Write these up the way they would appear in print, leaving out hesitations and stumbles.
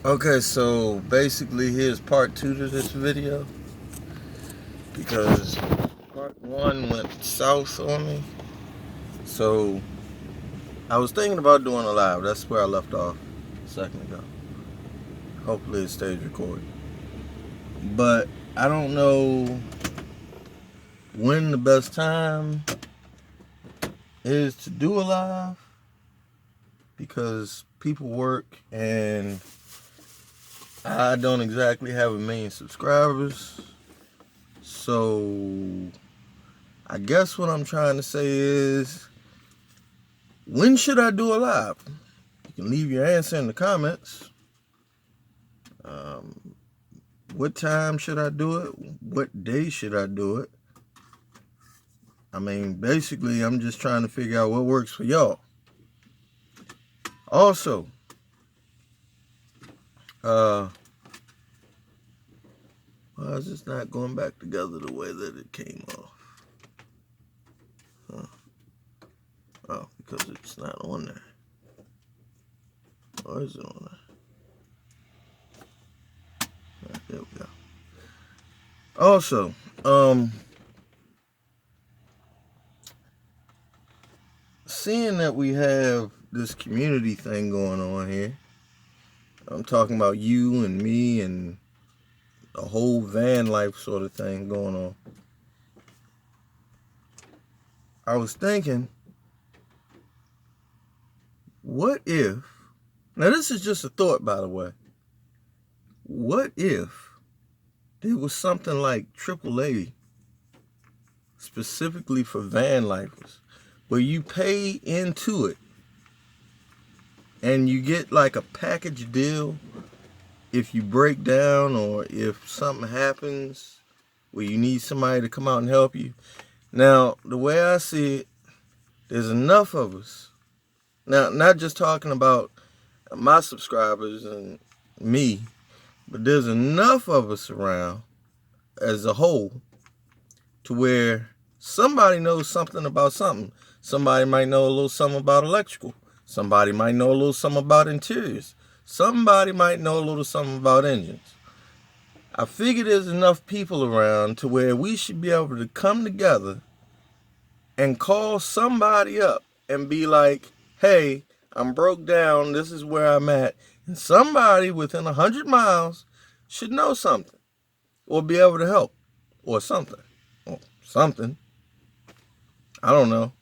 Okay, so basically here's part 2 to this video because part 1 went south on me. So I was thinking about doing a live. That's where I left off a second ago. Hopefully it stays recorded. But I don't know when the best time is to do a live because people work and I don't exactly have a million subscribers. So I guess what I'm trying to say is, when should I do a live? You can leave your answer in the comments. What time should I do it? What day should I do it? I mean, basically, I'm just trying to figure out what works for y'all. Also, why is this not going back together the way that it came off? Huh. Oh, because it's not on there. Or is it on there? Right, there we go. Also, seeing that we have this community thing going on here, I'm talking about you and me and a whole van life sort of thing going on. I was thinking, what if, now this is just a thought, by the way, what if there was something like AAA specifically for van lifers, where you pay into it and you get like a package deal if you break down or if something happens where you need somebody to come out and help you. Now, the way I see it, there's enough of us. Now, not just talking about my subscribers and me, but there's enough of us around as a whole to where somebody knows something about something. Somebody might know a little something about electrical. Somebody might know a little something about interiors. Somebody might know a little something about engines. I figure there's enough people around to where we should be able to come together and call somebody up and be like, hey, I'm broke down, this is where I'm at. And somebody within 100 miles should know something or be able to help or something. Or something. I don't know.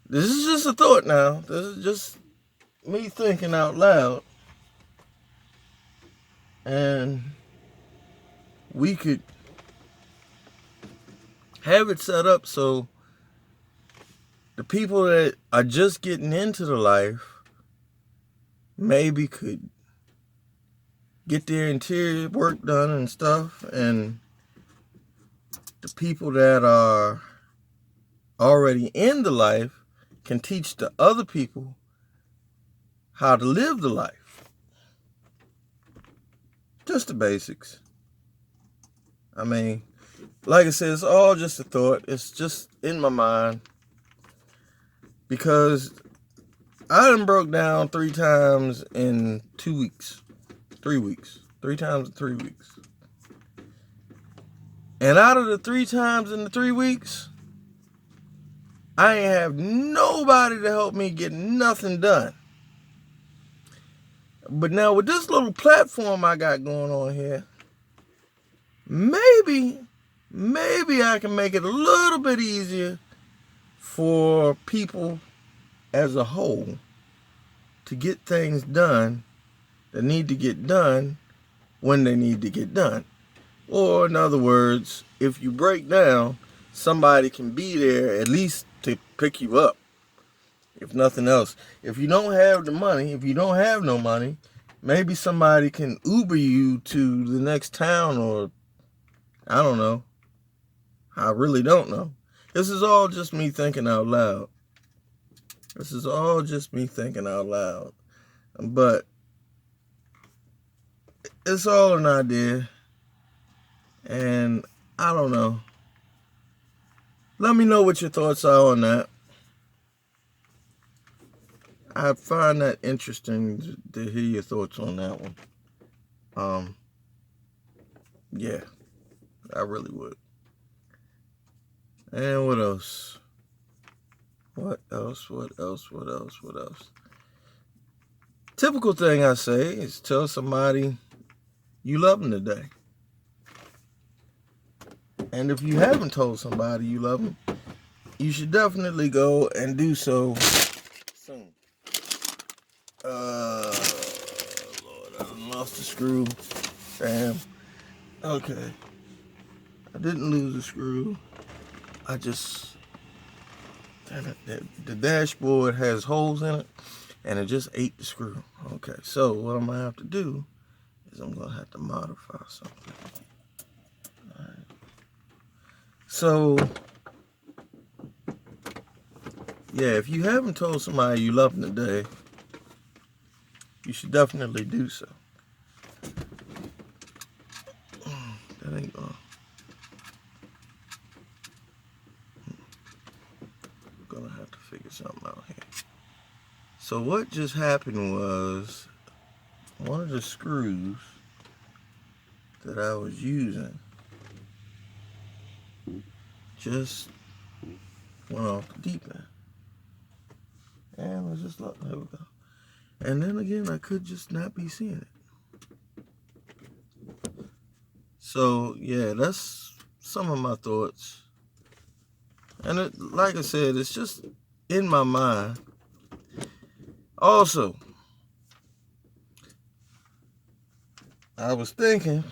This is just a thought now. This is just me thinking out loud. And we could have it set up so the people that are just getting into the life maybe could get their interior work done and stuff, and the people that are already in the life can teach the other people how to live the life. Just the basics. I mean, like I said, it's all just a thought. It's just in my mind. Because I done broke down 3 times in 2 weeks. 3 weeks. 3 times in 3 weeks. And out of the 3 times in the 3 weeks, I ain't have nobody to help me get nothing done. But now with this little platform I got going on here, maybe I can make it a little bit easier for people as a whole to get things done that need to get done when they need to get done. Or in other words, if you break down, somebody can be there at least to pick you up. If nothing else, if you don't have the money, if you don't have no money, maybe somebody can Uber you to the next town, or I don't know. I really don't know. This is all just me thinking out loud. This is all just me thinking out loud. But it's all an idea. And I don't know. Let me know what your thoughts are on that. I find that interesting to hear your thoughts on that one. Yeah, I really would. And what else? What else? What else? What else? What else? Typical thing I say is tell somebody you love them today. And if you haven't told somebody you love them, you should definitely go and do so soon. Lord, I done lost the screw. Damn. Okay. I didn't lose the screw. I just... The dashboard has holes in it, and it just ate the screw. Okay, so what I'm going to have to do is I'm going to have to modify something. All right. So, yeah, if you haven't told somebody you love them today, you should definitely do so. That ain't going. I'm going to have to figure something out here. So what just happened was one of the screws that I was using just went off the deep end. And let's just look. There we go. And then again, I could just not be seeing it. So, yeah, that's some of my thoughts. And it, like I said, it's just in my mind. Also, I was thinking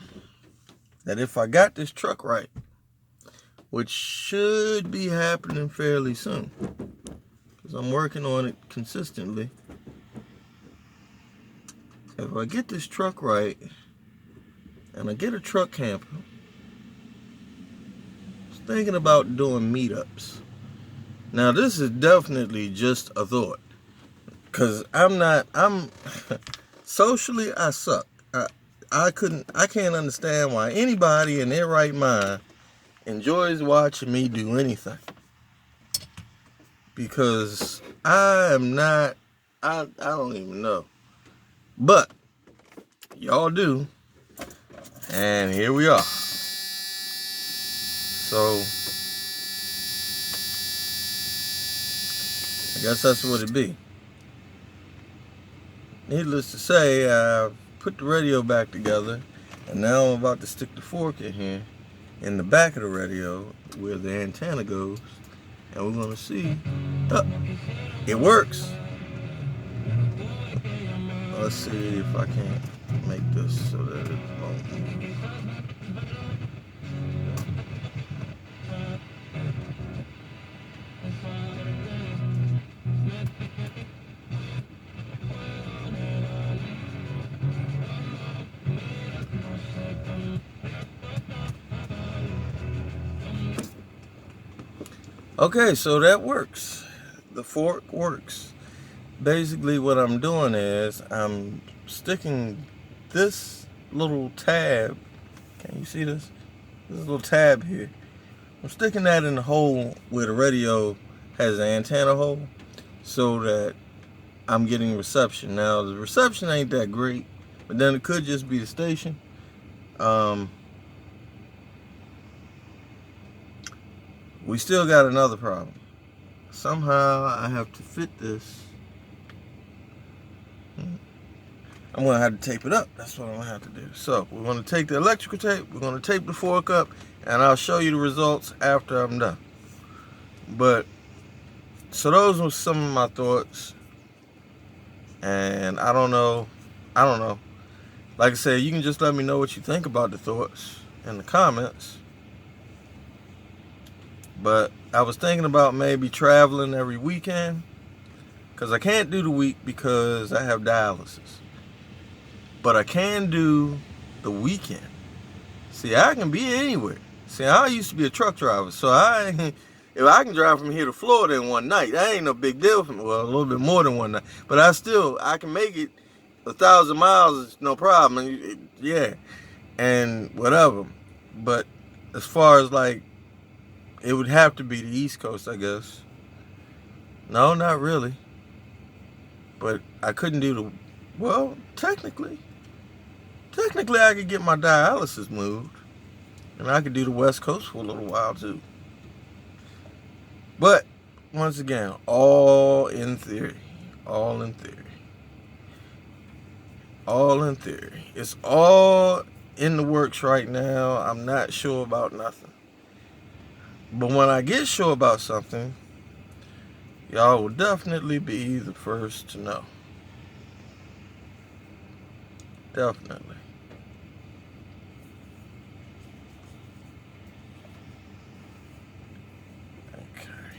that if I got this truck right, which should be happening fairly soon, because I'm working on it consistently. If I get this truck right, and I get a truck camper, I was thinking about doing meetups. Now, this is definitely just a thought, because I'm socially, I suck. I can't understand why anybody in their right mind enjoys watching me do anything. Because I am not, I don't even know. But, y'all do. And here we are. So, I guess that's what it be. Needless to say, I put the radio back together, and now I'm about to stick the fork in here, in the back of the radio, where the antenna goes, and we're gonna see. It works. Let's see if I can't make this so that it won't move. Okay, so that works. The fork works. Basically what I'm doing is I'm sticking this little tab. Can you see this? This little tab here. I'm sticking that in the hole where the radio has the antenna hole so that I'm getting reception. Now the reception ain't that great, but then it could just be the station. We still got another problem. Somehow I have to fit this. I'm going to have to tape it up. That's what I'm going to have to do. So we're going to take the electrical tape. We're going to tape the fork up. And I'll show you the results after I'm done. But, so those were some of my thoughts. And I don't know. Like I said, you can just let me know what you think about the thoughts in the comments. But I was thinking about maybe traveling every weekend. Because I can't do the week because I have dialysis. But I can do the weekend. See, I can be anywhere. See, I used to be a truck driver. So if I can drive from here to Florida in one night, that ain't no big deal for me. Well, a little bit more than one night. But I can make it 1,000 miles, it's no problem. Yeah. And whatever. But as far as like, it would have to be the East Coast, I guess. No, not really. But I couldn't do well, technically technically I could get my dialysis moved. And I could do the West Coast for a little while too. But, once again, all in theory. All in theory. All in theory. It's all in the works right now. I'm not sure about nothing. But when I get sure about something, y'all will definitely be the first to know. Definitely. Okay.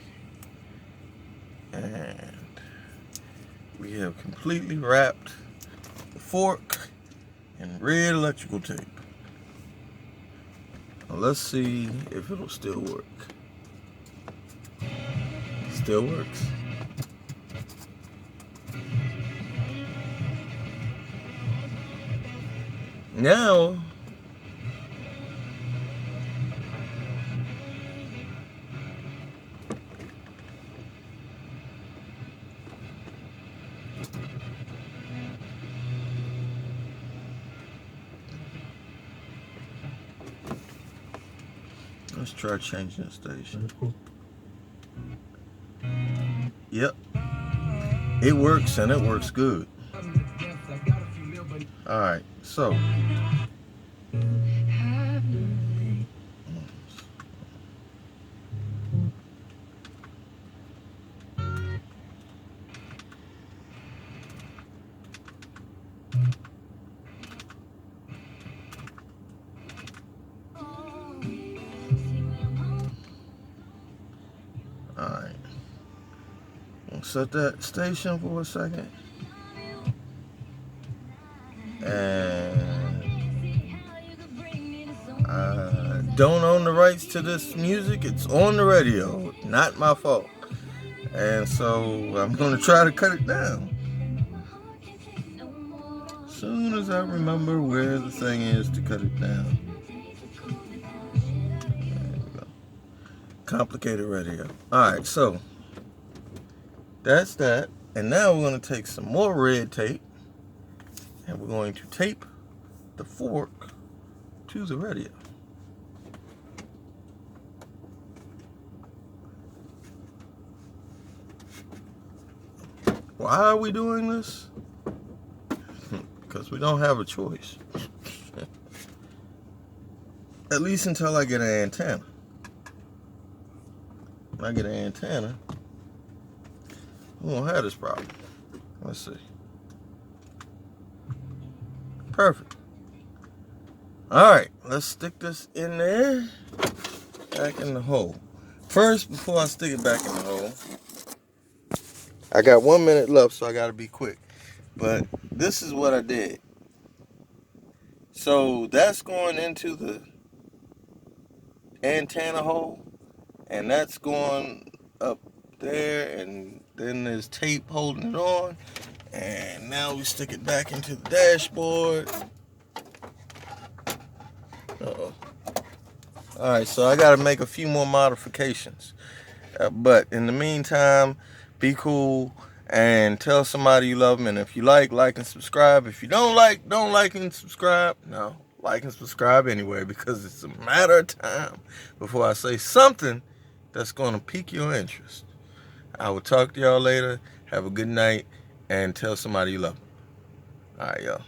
And we have completely wrapped the fork in red electrical tape. Now let's see if it'll still work. Still works. Now, let's try changing the station. Yep. It works, and it works good. Alright, so. Alright. We'll set that station for a second. And I don't own the rights to this music. It's on the radio. Not my fault. And so I'm going to try to cut it down. As soon as I remember where the thing is to cut it down. There we go. Complicated radio. Alright, so that's that. And now we're going to take some more red tape. And we're going to tape the fork to the radio. Why are we doing this? Because we don't have a choice. At least until I get an antenna. When I get an antenna, we won't have this problem. Let's see. Perfect. Alright, let's stick this in there. Back in the hole. First, before I stick it back in the hole, I got 1 minute left, so I gotta be quick. But this is what I did. So that's going into the antenna hole, and that's going up there, and then there's tape holding it on. And now we stick it back into the dashboard. Uh-oh. Alright, so I gotta make a few more modifications. But in the meantime, be cool and tell somebody you love them. And if you like and subscribe. If you don't like and subscribe. No, like and subscribe anyway, because it's a matter of time before I say something that's going to pique your interest. I will talk to y'all later. Have a good night and tell somebody you love them. All right, y'all.